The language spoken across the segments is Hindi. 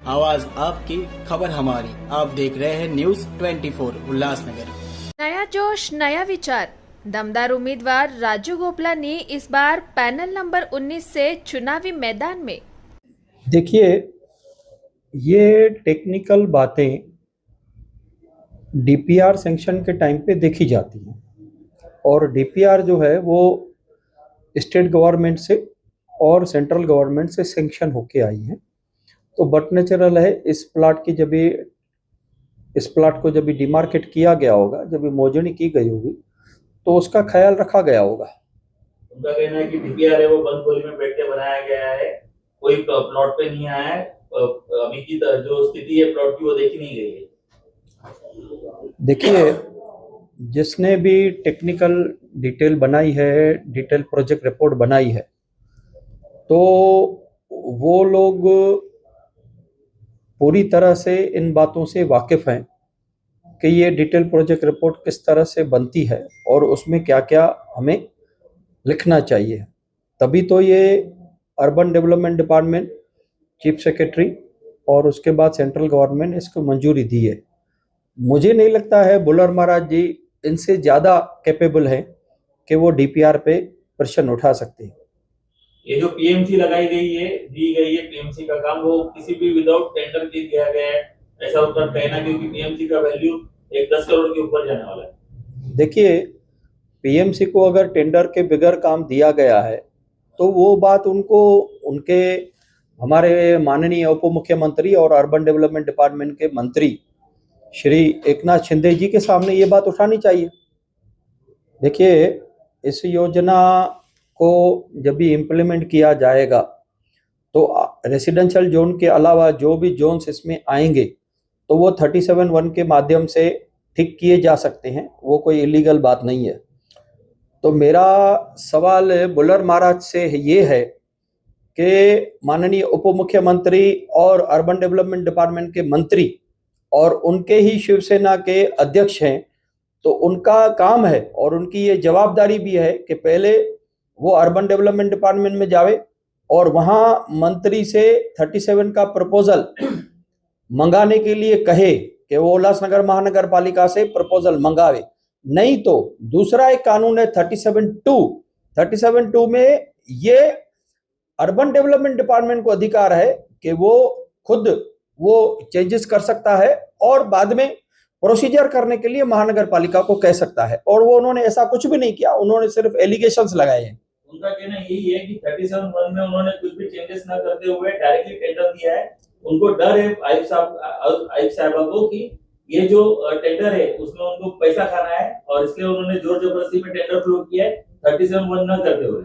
आवाज आपकी, खबर हमारी। आप देख रहे हैं न्यूज 24 उल्लासनगर। नया जोश, नया विचार। दमदार उम्मीदवार राजू गोपलानी इस बार पैनल नंबर 19 से चुनावी मैदान में। देखिए, ये टेक्निकल बातें डीपीआर सैंक्शन के टाइम पे देखी जाती हैं और डीपीआर जो है वो स्टेट गवर्नमेंट से और सेंट्रल गवर्नमेंट से सैंक्शन होके आई है। तो बट नेचुरल है इस प्लाट को जब भी डिमार्केट किया गया होगा, जब भी मोजणी की गई होगी तो उसका ख्याल रखा गया होगा। उनका कहना है कि डीपीआर है वो बंद गोली में बैठ के बनाया गया है, कोई प्लॉट पे नहीं आया है, अभी की जो स्थिति है प्लॉट की वो देखी नहीं गई है। देखिए, जिसने भी टेक्निकल डिटेल बनाई है, डिटेल प्रोजेक्ट रिपोर्ट बनाई है, तो वो लोग पूरी तरह से इन बातों से वाकिफ हैं कि ये डिटेल प्रोजेक्ट रिपोर्ट किस तरह से बनती है और उसमें क्या क्या हमें लिखना चाहिए। तभी तो ये urban development department, chief secretary और उसके बाद सेंट्रल गवर्नमेंट इसको मंजूरी दी है। मुझे नहीं लगता है बुलर महाराज जी इनसे ज़्यादा कैपेबल हैं कि वो डीपीआर पे प्रश्न उठा सकते हैं। ये जो पीएमसी लगाई गई है, दी गई है पीएमसी का काम, वो किसी भी विदाउट टेंडर के दिया गया है, ऐसा उनका कहना, क्योंकि पीएमसी का वैल्यू 10 करोड़ के ऊपर जाने वाला है। देखिए, पीएमसी को अगर टेंडर के बगैर काम दिया गया है तो वो बात उनको उनके हमारे माननीय उप मुख्यमंत्री और अर्बन डेवलपमेंट डिपार्टमेंट के मंत्री श्री एकनाथ शिंदे जी के सामने ये बात उठानी चाहिए। देखिए, इस योजना को जब भी इम्प्लीमेंट किया जाएगा तो रेसिडेंशियल जोन के अलावा जो भी जोन्स इसमें आएंगे तो वो 37(1) के माध्यम से ठीक किए जा सकते हैं, वो कोई इलीगल बात नहीं है। तो मेरा सवाल बुलर महाराज से ये है कि माननीय उप मुख्यमंत्री और अर्बन डेवलपमेंट डिपार्टमेंट के मंत्री और उनके ही शिवसेना के अध्यक्ष हैं, तो उनका काम है और उनकी ये जवाबदारी भी है कि पहले वो अर्बन डेवलपमेंट डिपार्टमेंट में जावे और वहां मंत्री से 37 का प्रपोजल मंगाने के लिए कहे कि वो उल्लासनगर महानगर पालिका से प्रपोजल मंगावे। नहीं तो दूसरा एक कानून है 37(2) में ये अर्बन डेवलपमेंट डिपार्टमेंट को अधिकार है कि वो खुद वो चेंजेस कर सकता है और बाद में प्रोसीजर करने के लिए महानगर पालिका को कह सकता है, और वो उन्होंने ऐसा कुछ भी नहीं किया, उन्होंने सिर्फ एलिगेशंस लगाए हैं। उनका कहना यही है कि 37(1) में उन्होंने कुछ भी चेंजेस ना करते हुए डायरेक्टली टेंडर दिया है। उनको डर है आयुक्त साहब को कि ये जो टेंडर है उसमें उनको पैसा खाना है, और इसलिए उन्होंने जोर जबरदस्ती में टेंडर फ्लो किया है 37(1) न करते हुए।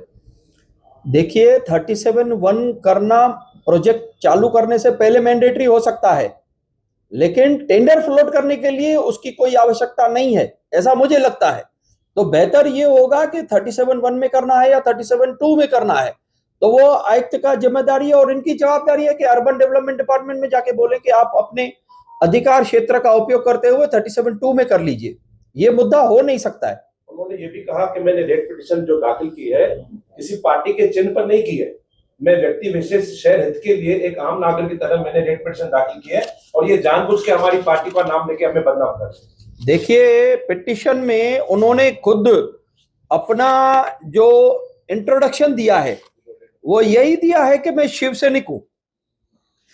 देखिए, 37(1) करना प्रोजेक्ट चालू करने से पहले मैंडेटरी हो सकता है, लेकिन टेंडर फ्लोट करने के लिए उसकी कोई आवश्यकता नहीं है, ऐसा मुझे लगता है। तो बेहतर ये होगा कि 37(1) में करना है या 37(2) में करना है, तो वो आयुक्त का जिम्मेदारी है और इनकी जवाबदारी है कि अर्बन डेवलपमेंट डिपार्टमेंट में जाके बोले कि आप अपने अधिकार क्षेत्र का उपयोग करते हुए 37(2) में कर लीजिए। ये मुद्दा हो नहीं सकता है। उन्होंने ये भी कहा कि मैंने रेट पिटीशन जो दाखिल की है किसी पार्टी के चिन्ह पर नहीं की है, मैं व्यक्ति विशेष शहर हित के लिए एक आम नागरिक की तरह मैंने रेट पिटीशन दाखिल की है, और ये जानबूझ के हमारी पार्टी का नाम लेके हमें बदनाम कर रहे हैं। देखिए, पिटीशन में उन्होंने खुद अपना जो इंट्रोडक्शन दिया है वो यही दिया है कि मैं शिवसैनिक हूं,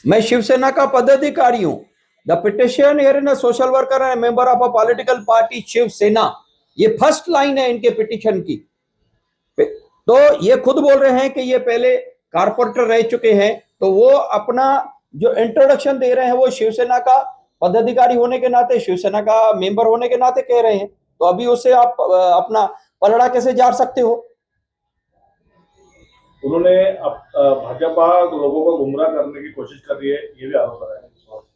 मैं शिवसेना का पदाधिकारी हूं। The petition here in social worker and member of a political party Shiv Sena, ये फर्स्ट लाइन है इनके पिटिशन की। तो ये खुद बोल रहे हैं कि ये पहले कारपोरेटर रह चुके हैं, तो वो अपना जो इंट्रोडक्शन दे रहे हैं वो शिवसेना का पदाधिकारी होने के नाते, शिवसेना का मेंबर होने के नाते कह रहे हैं। तो अभी उससे आप अपना पलड़ा कैसे जार सकते हो? उन्होंने भाजपा लोगों को गुमराह करने की कोशिश कर रही है, ये भी आरोप लगाया है।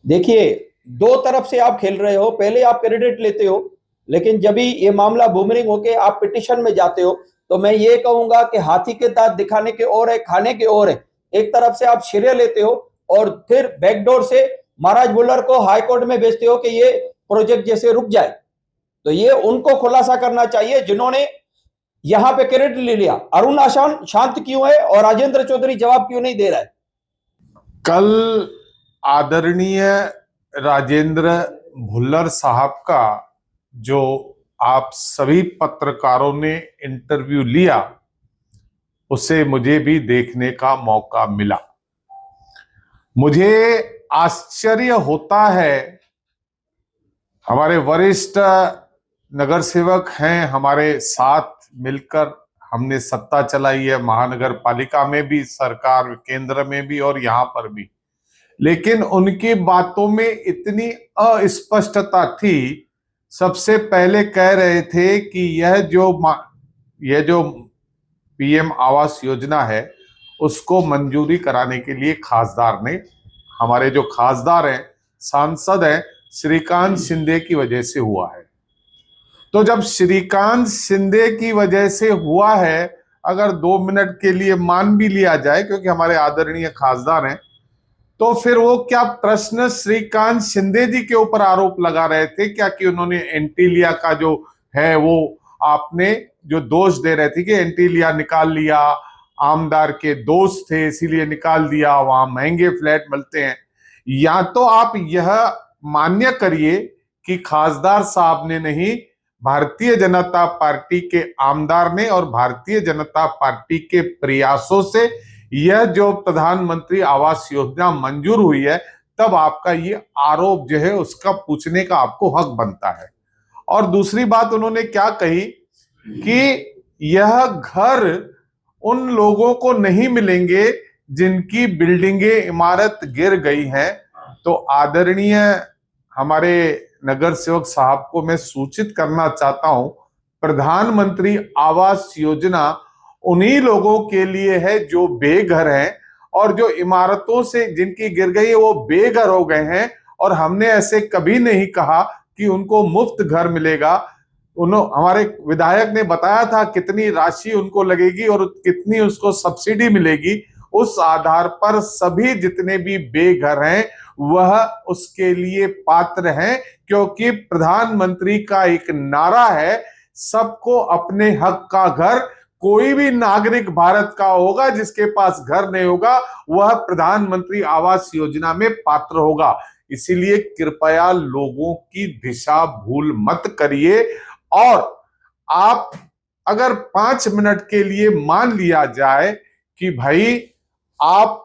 देखिए, दो तरफ से आप खेल रहे हो, पहले आप क्रेडिट लेते हो, लेकिन जब भी ये मामला बूमरिंग होके आप पिटिशन में जाते हो तो मैं ये कहूंगा कि हाथी के दांत दिखाने के और है, खाने के और है। एक तरफ से आप श्रेय लेते हो और फिर बैकडोर से महाराज बुल्लर को हाई कोर्ट में भेजते हो कि ये प्रोजेक्ट जैसे रुक जाए। तो ये उनको खुलासा करना चाहिए जिन्होंने यहां पे क्रेडिट ले लिया। अरुण आशान शांत क्यों है और राजेंद्र चौधरी जवाब क्यों नहीं दे रहा है? कल आदरणीय राजेंद्र भुल्लर साहब का जो आप सभी पत्रकारों ने इंटरव्यू लिया, उसे मुझे भी देखने का मौका मिला। मुझे आश्चर्य होता है, हमारे वरिष्ठ नगर सेवक हैं, हमारे साथ मिलकर हमने सत्ता चलाई है, महानगर पालिका में भी, सरकार केंद्र में भी और यहाँ पर भी, लेकिन उनकी बातों में इतनी अस्पष्टता थी। सबसे पहले कह रहे थे कि यह जो पीएम आवास योजना है उसको मंजूरी कराने के लिए खासदार ने, हमारे जो खासदार हैं, सांसद हैं, श्रीकांत शिंदे की वजह से हुआ है। तो जब श्रीकांत शिंदे की वजह से हुआ है, अगर 2 मिनट के लिए मान भी लिया जाए क्योंकि हमारे आदरणीय खासदार हैं, तो फिर वो क्या प्रश्न श्रीकांत शिंदे जी के ऊपर आरोप लगा रहे थे क्या कि उन्होंने एंटीलिया का जो है वो आपने जो दोष दे रहे थे कि एंटीलिया निकाल लिया, आमदार के दोस्त थे इसीलिए निकाल दिया, वहां महंगे फ्लैट मिलते हैं। या तो आप यह मान्य करिए कि खासदार साहब ने नहीं, भारतीय जनता पार्टी के आमदार ने और भारतीय जनता पार्टी के प्रयासों से यह जो प्रधानमंत्री आवास योजना मंजूर हुई है, तब आपका ये आरोप जो है उसका पूछने का आपको हक बनता है। और दूसरी बात उन्होंने क्या कही कि यह घर उन लोगों को नहीं मिलेंगे जिनकी बिल्डिंगें, इमारत गिर गई हैं। तो आदरणीय हमारे नगर सेवक साहब को मैं सूचित करना चाहता हूं, प्रधानमंत्री आवास योजना उन्हीं लोगों के लिए है जो बेघर हैं और जो इमारतों से जिनकी गिर गई है वो बेघर हो गए हैं। और हमने ऐसे कभी नहीं कहा कि उनको मुफ्त घर मिलेगा। हमारे विधायक ने बताया था कितनी राशि उनको लगेगी और कितनी उसको सब्सिडी मिलेगी। उस आधार पर सभी जितने भी बेघर हैं वह उसके लिए पात्र हैं, क्योंकि प्रधानमंत्री का एक नारा है, सबको अपने हक का घर। कोई भी नागरिक भारत का होगा जिसके पास घर नहीं होगा वह प्रधानमंत्री आवास योजना में पात्र होगा। इसीलिए कृपया लोगों की दिशा भूल मत करिए। और आप अगर 5 मिनट के लिए मान लिया जाए कि भाई आप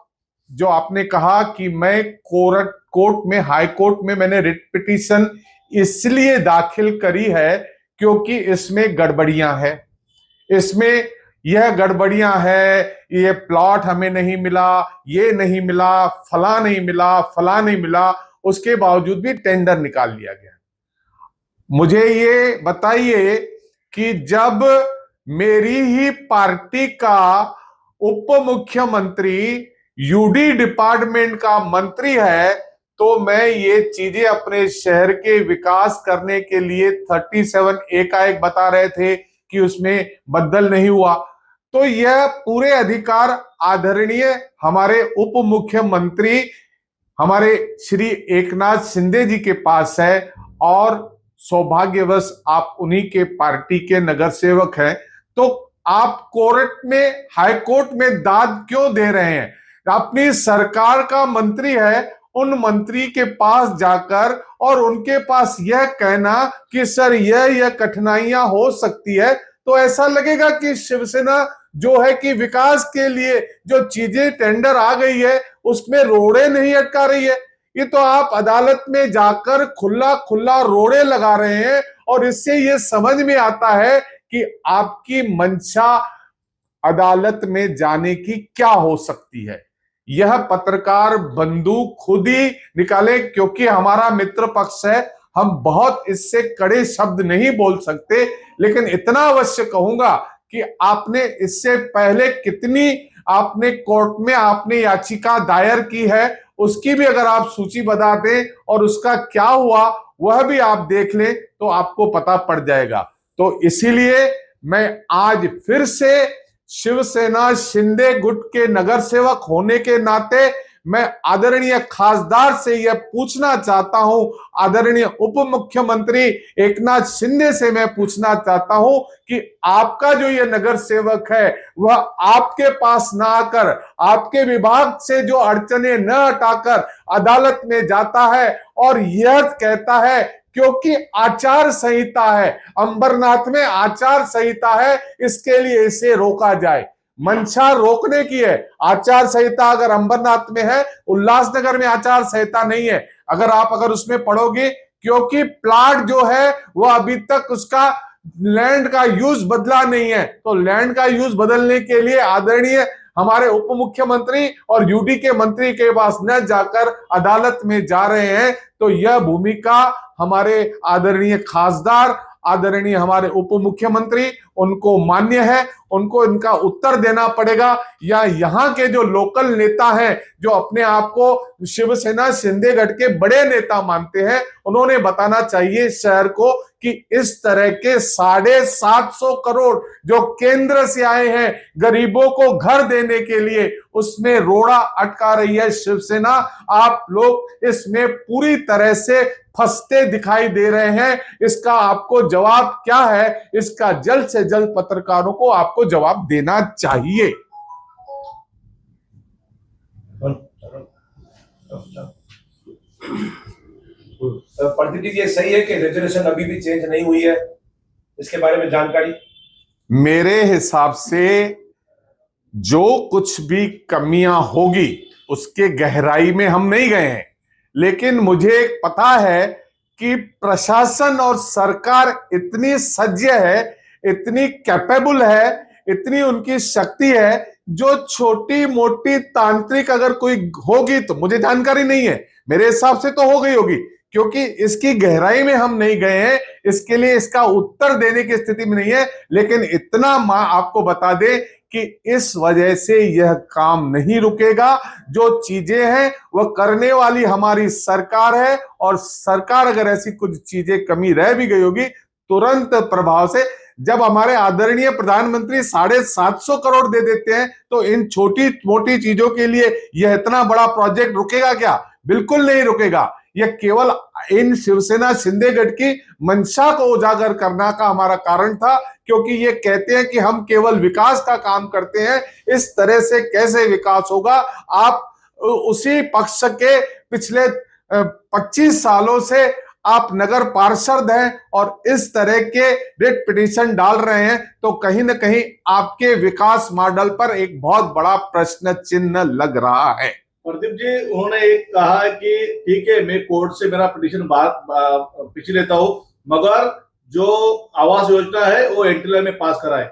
जो आपने कहा कि मैं कोर्ट में, हाई कोर्ट में मैंने रिट पिटीशन इसलिए दाखिल करी है क्योंकि इसमें गड़बड़ियां हैं, इसमें यह गड़बड़ियां है, ये प्लॉट हमें नहीं मिला, ये नहीं मिला, फला नहीं मिला, फला नहीं मिला, उसके बावजूद भी टेंडर निकाल लिया गया। मुझे ये बताइए कि जब मेरी ही पार्टी का उप मुख्यमंत्री यूडी डिपार्टमेंट का मंत्री है, तो मैं ये चीजें अपने शहर के विकास करने के लिए 37A का एक बता रहे थे कि उसमें बदल नहीं हुआ। तो यह पूरे अधिकार आदरणीय हमारे उप मुख्यमंत्री हमारे श्री एकनाथ शिंदे जी के पास है और सौभाग्यवश आप उन्हीं के पार्टी के नगर सेवक हैं। तो आप कोर्ट में, हाई कोर्ट में दाद क्यों दे रहे हैं? अपनी सरकार का मंत्री है, उन मंत्री के पास जाकर और उनके पास यह कहना कि सर यह कठिनाइयां हो सकती है, तो ऐसा लगेगा कि शिवसेना जो है कि विकास के लिए जो चीजें टेंडर आ गई है उसमें रोड़े नहीं अटका रही है। ये तो आप अदालत में जाकर खुला खुला रोड़े लगा रहे हैं और इससे ये समझ में आता है कि आपकी मंशा अदालत में जाने की क्या हो सकती है। यह पत्रकार बंदूक खुद ही निकाले, क्योंकि हमारा मित्र पक्ष है, हम बहुत इससे कड़े शब्द नहीं बोल सकते, लेकिन इतना अवश्य कहूंगा कि आपने इससे पहले कितनी आपने कोर्ट में आपने याचिका दायर की है, उसकी भी अगर आप सूची बता दें और उसका क्या हुआ वह भी आप देख लें तो आपको पता पड़ जाएगा। तो इसीलिए मैं आज फिर से शिवसेना शिंदे गुट के नगर सेवक होने के नाते मैं आदरणीय खासदार से यह पूछना चाहता हूं, आदरणीय उप मुख्यमंत्री एकनाथ शिंदे से मैं पूछना चाहता हूं कि आपका जो ये नगर सेवक है वह आपके पास ना आकर, आपके विभाग से जो अड़चने न हटाकर अदालत में जाता है और यह कहता है क्योंकि आचार संहिता है, अंबरनाथ में आचार संहिता है, इसके लिए इसे रोका जाए। मंशा रोकने की है। आचार संहिता अगर अंबरनाथ में है, उल्लासनगर में आचार संहिता नहीं है। अगर उसमें पढ़ोगे, क्योंकि प्लाट जो है वह अभी तक उसका लैंड का यूज बदला नहीं है, तो लैंड का यूज बदलने के लिए आदरणीय हमारे उप मुख्यमंत्री और यूडी के मंत्री के पास न जाकर अदालत में जा रहे हैं, तो यह भूमिका हमारे आदरणीय खासदार, आदरणीय हमारे उप मुख्यमंत्री, उनको मान्य है, उनको इनका उत्तर देना पड़ेगा। या यहाँ के जो लोकल नेता हैं, जो अपने आप को शिवसेना शिंदेगढ़ के बड़े नेता मानते हैं, उन्होंने बताना चाहिए शहर को कि इस तरह के 750 करोड़ जो केंद्र से आए हैं गरीबों को घर देने के लिए, उसमें रोड़ा अटका रही है शिवसेना। आप लोग इसमें पूरी तरह से फंसते दिखाई दे रहे हैं। इसका आपको जवाब क्या है, इसका जल्द से जल्द पत्रकारों को आपको जवाब देना चाहिए। प्रदीप जी, ये सही है कि रेजोल्यूशन अभी भी चेंज नहीं हुई है? इसके बारे में जानकारी। मेरे हिसाब से जो कुछ भी कमियां होगी उसके गहराई में हम नहीं गए हैं, लेकिन मुझे पता है कि प्रशासन और सरकार इतनी सज्ज है, इतनी कैपेबल है, इतनी उनकी शक्ति है, जो छोटी मोटी तांत्रिक अगर कोई होगी, तो मुझे जानकारी नहीं है, मेरे हिसाब से तो हो गई होगी, क्योंकि इसकी गहराई में हम नहीं गए हैं, इसके लिए इसका उत्तर देने की स्थिति में नहीं है। लेकिन इतना आपको बता दे कि इस वजह से यह काम नहीं रुकेगा। जो चीजें हैं वह करने वाली हमारी सरकार है, और सरकार अगर ऐसी कुछ चीजें कमी रह भी गई होगी, तुरंत प्रभाव से, जब हमारे आदरणीय प्रधानमंत्री 750 करोड़ दे देते हैं, तो इन छोटी मोटी चीजों के लिए यह इतना बड़ा प्रोजेक्ट रुकेगा क्या? बिल्कुल नहीं रुकेगा। यह केवल इन शिवसेना शिंदेगढ़ की मंशा को उजागर करना का हमारा कारण था, क्योंकि ये कहते हैं कि हम केवल विकास का काम करते हैं। इस तरह से कैसे विकास होगा? आप उसी पक्ष के पिछले 25 सालों से आप नगर पार्षद हैं और इस तरह के रिट पिटीशन डाल रहे हैं, तो कहीं ना कहीं आपके विकास मॉडल पर एक बहुत बड़ा प्रश्न चिन्ह लग रहा है। प्रदीप जी, उन्होंने एक कहा कि ठीक है, मैं कोर्ट से मेरा पिटीशन पीछ लेता हूं, मगर जो आवास योजना है वो एंट्री में पास कराए।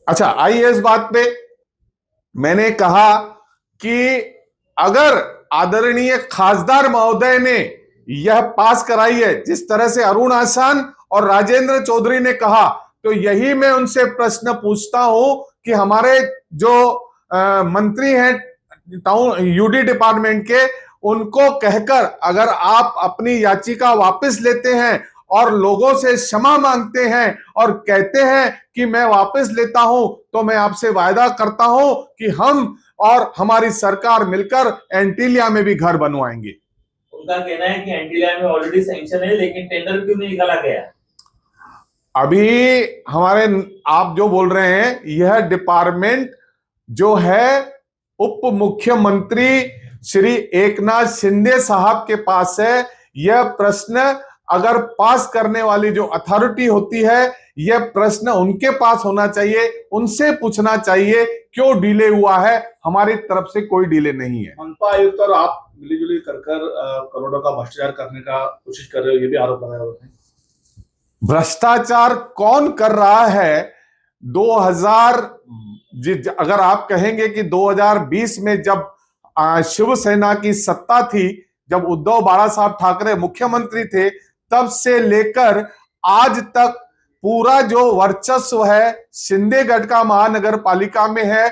अच्छा, आइए इस बात पे। मैंने कहा कि अगर आदरणीय खासदार महोदय ने यह पास कराई है, जिस तरह से अरुण आसान और राजेंद्र चौधरी ने कहा, तो यही मैं उनसे प्रश्न पूछता हूं कि हमारे जो मंत्री हैं टाउन यूडी डिपार्टमेंट के, उनको कहकर अगर आप अपनी याचिका वापस लेते हैं और लोगों से क्षमा मांगते हैं और कहते हैं कि मैं वापस लेता हूं, तो मैं आपसे वायदा करता हूं कि हम और हमारी सरकार मिलकर एंटीलिया में भी घर बनवाएंगे। उनका कहना है कि एंटीलिया में ऑलरेडी सैंक्शन है, लेकिन टेंडर क्यों नहीं निकाला गया? अभी हमारे आप जो बोल रहे हैं, यह डिपार्टमेंट जो है उप मुख्यमंत्री श्री एकनाथ शिंदे साहब के पास है। यह प्रश्न अगर पास करने वाली जो अथॉरिटी होती है, यह प्रश्न उनके पास होना चाहिए, उनसे पूछना चाहिए क्यों डिले हुआ है। हमारी तरफ से कोई डिले नहीं है। मनपा आयुक्त और आप मिलीजुली कर करोड़ों का भ्रष्टाचार करने का कोशिश कर रहे हो, ये भी आरोप लगाया हुआ है। भ्रष्टाचार कौन कर रहा है? अगर आप कहेंगे कि 2020 में जब शिवसेना की सत्ता थी, जब उद्धव बाला साहब ठाकरे मुख्यमंत्री थे, तब से लेकर आज तक पूरा जो वर्चस्व है शिंदेगढ़ का महानगर पालिका में है।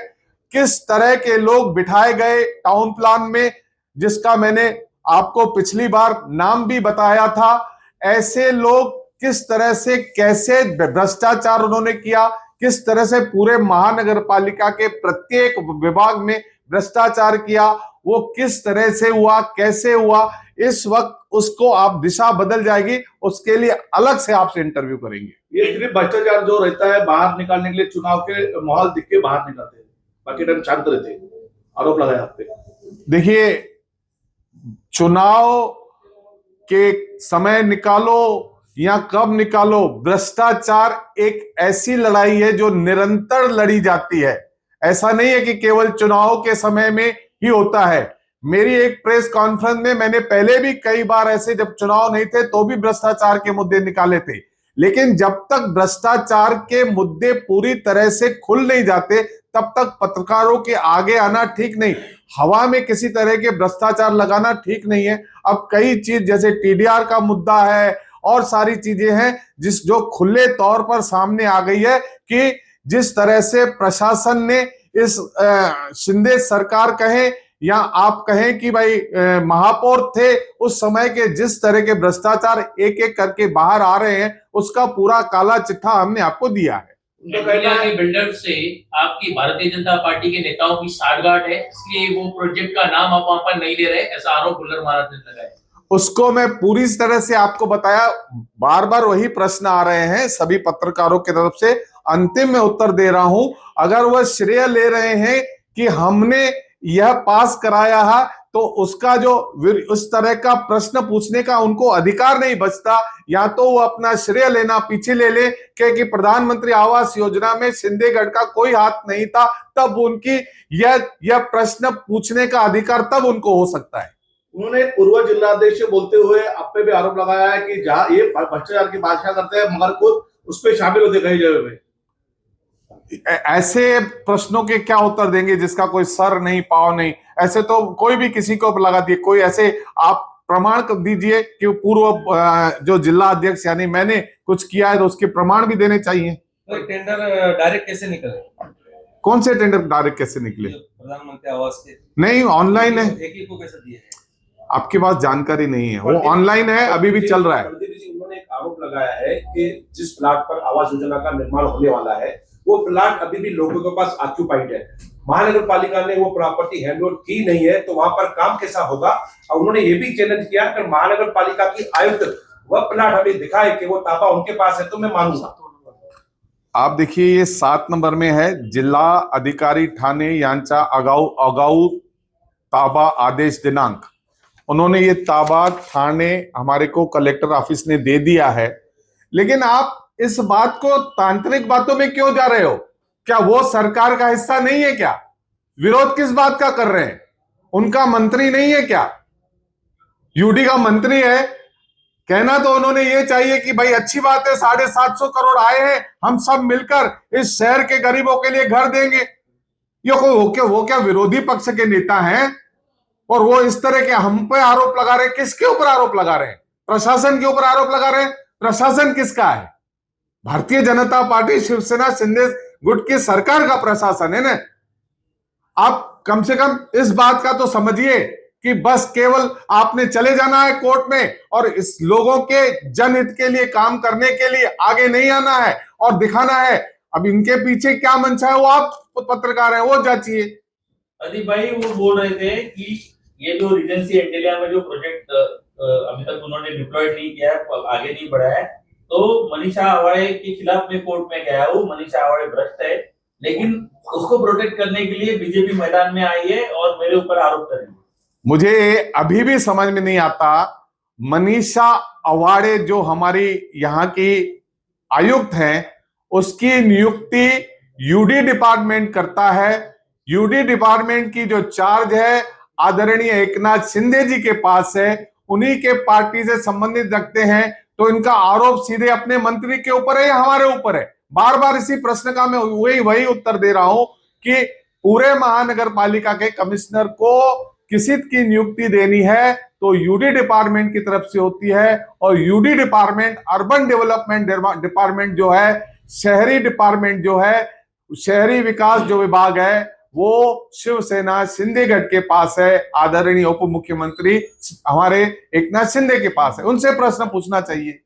किस तरह के लोग बिठाए गए टाउन प्लान में, जिसका मैंने आपको पिछली बार नाम भी बताया था। ऐसे लोग किस तरह से, कैसे भ्रष्टाचार उन्होंने किया, किस तरह से पूरे महानगर पालिका के प्रत्येक विभाग में भ्रष्टाचार किया, वो किस तरह से हुआ, कैसे हुआ, इस वक्त उसको आप दिशा बदल जाएगी, उसके लिए अलग से आपसे इंटरव्यू करेंगे। ये सिर्फ भ्रष्टाचार जो रहता है बाहर निकालने के लिए चुनाव के माहौल दिख के बाहर निकलते हैं, बाकी टाइम शांत रहते हैं, आरोप लगाया आप पे। देखिए, चुनाव के समय निकालो या कब निकालो, भ्रष्टाचार एक ऐसी लड़ाई है जो निरंतर लड़ी जाती है। ऐसा नहीं है कि केवल चुनाव के समय में ही होता है। मेरी एक प्रेस कॉन्फ्रेंस में मैंने पहले भी कई बार ऐसे, जब चुनाव नहीं थे तो भी भ्रष्टाचार के मुद्दे निकाले थे, लेकिन जब तक भ्रष्टाचार के मुद्दे पूरी तरह से खुल नहीं जाते तब तक पत्रकारों के आगे आना ठीक नहीं, हवा में किसी तरह के भ्रष्टाचार लगाना ठीक नहीं है। अब कई चीज जैसे टीडीआर का मुद्दा है और सारी चीजें हैं जो खुले तौर पर सामने आ गई है कि जिस तरह से प्रशासन ने इस शिंदे सरकार कहें या आप कहें कि भाई महापौर थे उस समय के, जिस तरह के भ्रष्टाचार एक एक करके बाहर आ रहे हैं, उसका पूरा काला चिट्ठा हमने आपको दिया है। इंडिया के बिल्डर से आपकी भारतीय जनता पार्टी के नेताओं की साठगांठ है, इसलिए वो प्रोजेक्ट का नाम आप वहां पर नहीं ले रहे, ऐसा आरोप भुल्लर महाराज ने लगाया। उसको मैं पूरी तरह से आपको बताया, बार बार वही प्रश्न आ रहे हैं सभी पत्रकारों की तरफ से, अंतिम में उत्तर दे रहा हूं। अगर वह श्रेय ले रहे हैं कि हमने यह पास कराया है तो उसका जो उस तरह का प्रश्न पूछने का उनको अधिकार नहीं बचता। या तो वो अपना श्रेय लेना पीछे ले ले कि प्रधानमंत्री आवास योजना में शिंदेगढ़ का कोई हाथ नहीं था, तब उनकी यह प्रश्न पूछने का अधिकार तब उनको हो सकता है। उन्होंने पूर्व जिलाध्यक्ष बोलते हुए आप पे भी आरोप लगाया है कि जहां ये भ्रष्टाचार की बादशाह करते हैं मगर खुद उस पर शामिल होते कई जगह पे। ऐसे प्रश्नों के क्या उत्तर देंगे जिसका कोई सर नहीं पाव नहीं? ऐसे तो कोई भी किसी को लगा दिए, कोई ऐसे आप प्रमाण कर दीजिए कि पूर्व जो जिला अध्यक्ष यानी मैंने कुछ किया है तो उसके प्रमाण भी देने चाहिए। तो टेंडर डायरेक्ट कैसे निकले? कौन से टेंडर डायरेक्ट कैसे निकले? प्रधानमंत्री आवास के नहीं, ऑनलाइन है। एक ही को कैसे दिए? आपके पास जानकारी नहीं है, वो ऑनलाइन है, अभी भी चल रहा है। उन्होंने एक आरोप लगाया है कि जिस प्लाट पर आवास योजना का निर्माण होने वाला है वो प्लाट अभी भी लोगों के पास ऑक्यूपाइड है, महानगर पालिका ने वो प्रॉपर्टी हैंडओवर की नहीं है, तो वहां पर काम कैसा होगा? और उन्होंने ये भी चैलेंज किया कि महानगर पालिका की आयुक्त वह प्लाट हमें दिखाए कि वो ताबा उनके पास है तो मैं मानूंगा। आप देखिए, ये 7 नंबर में है, जिला अधिकारी ठाणे यांचा अगाऊ ताबा आदेश दिनांक। उन्होंने ये ताबा ठाणे हमारे को कलेक्टर ऑफिस ने दे दिया है, लेकिन आप इस बात को तांत्रिक बातों में क्यों जा रहे हो? क्या वो सरकार का हिस्सा नहीं है क्या? विरोध किस बात का कर रहे हैं? उनका मंत्री नहीं है क्या? यूडी का मंत्री है। कहना तो उन्होंने ये चाहिए कि भाई अच्छी बात है, 750 करोड़ आए हैं, हम सब मिलकर इस शहर के गरीबों के लिए घर देंगे। ये वो क्या विरोधी पक्ष के नेता हैं? और वो इस तरह के हम पे आरोप लगा रहे हैं। किसके ऊपर आरोप लगा रहे हैं? प्रशासन के ऊपर आरोप लगा रहे हैं। प्रशासन किसका है? भारतीय जनता पार्टी शिवसेना शिंदे गुट की सरकार का प्रशासन है ना। आप कम से कम इस बात का तो समझिए कि बस केवल आपने चले जाना है कोर्ट में और इस लोगों के जनहित के लिए काम करने के लिए आगे नहीं आना है और दिखाना है। अब इनके पीछे क्या मंशा है वो आप पत्रकार हैं, वो जांचिए। अदीप भाई वो बोल रहे थे कि ये जो रीजेंसी एंटेलिया में जो प्रोजेक्ट अभी तक उन्होंने डिप्लॉयड नहीं किया है, आगे नहीं बढ़ा है, तो मनीषा आवाड़े के खिलाफ में कोर्ट में गया हूँ। मनीषा आवाड़े भ्रष्ट है, लेकिन उसको प्रोटेक्ट करने के लिए बीजेपी मैदान में आई है और मेरे ऊपर आरोप करेंगे। मुझे अभी भी समझ में नहीं आता, मनीषा आवाड़े जो हमारी यहाँ की आयुक्त हैं, उसकी नियुक्ति यूडी डिपार्टमेंट करता है। यूडी डिपार्टमेंट की जो चार्ज है आदरणीय एकनाथ शिंदे जी के पास है, उन्हीं के पार्टी से संबंधित रखते हैं, तो इनका आरोप सीधे अपने मंत्री के ऊपर है या हमारे ऊपर है? बार बार इसी प्रश्न का मैं वही उत्तर दे रहा हूं कि पूरे महानगर पालिका के कमिश्नर को किसी की नियुक्ति देनी है तो यूडी डिपार्टमेंट की तरफ से होती है, और UD department urban development department जो है, शहरी डिपार्टमेंट जो है, शहरी विकास जो विभाग है वो शिवसेना शिंदेगढ़ के पास है, आदरणीय उप मुख्यमंत्री हमारे एकनाथ शिंदे के पास है। उनसे प्रश्न पूछना चाहिए।